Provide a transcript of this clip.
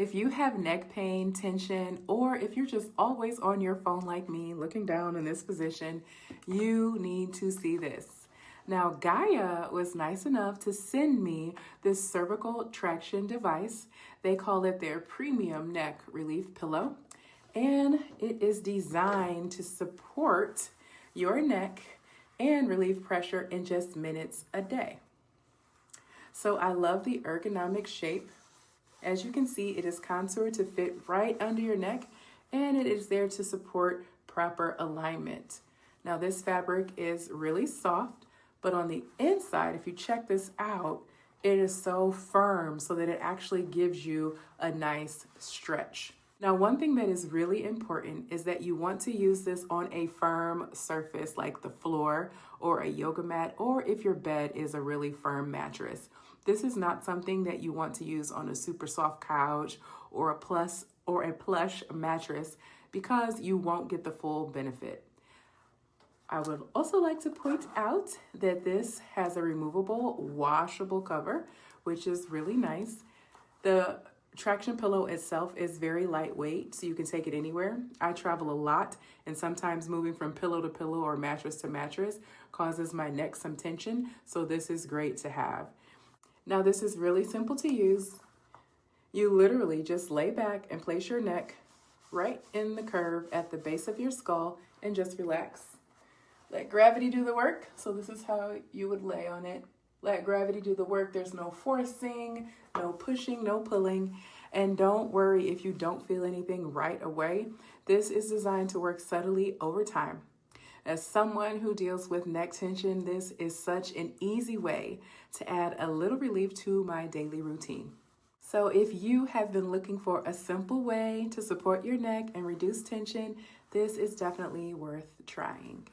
If you have neck pain, tension, or if you're just always on your phone like me, looking down in this position, you need to see this. Now, GAYA was nice enough to send me this cervical traction device. They call it their premium neck relief pillow, and it is designed to support your neck and relieve pressure in just minutes a day. So I love the ergonomic shape. As you can see, it is contoured to fit right under your neck, and it is there to support proper alignment. Now, this fabric is really soft, but on the inside, if you check this out, it is so firm so that it actually gives you a nice stretch. Now, one thing that is really important is that you want to use this on a firm surface like the floor or a yoga mat, or if your bed is a really firm mattress. This is not something that you want to use on a super soft couch or a plush mattress, because you won't get the full benefit. I would also like to point out that this has a removable, washable cover, which is really nice. The traction pillow itself is very lightweight, so you can take it anywhere. I travel a lot, and sometimes moving from pillow to pillow or mattress to mattress causes my neck some tension, so this is great to have. Now, this is really simple to use. You literally just lay back and place your neck right in the curve at the base of your skull and just relax. Let gravity do the work. So this is how you would lay on it. Let gravity do the work. There's no forcing, no pushing, no pulling. And don't worry if you don't feel anything right away. This is designed to work subtly over time. As someone who deals with neck tension, this is such an easy way to add a little relief to my daily routine. So if you have been looking for a simple way to support your neck and reduce tension, this is definitely worth trying.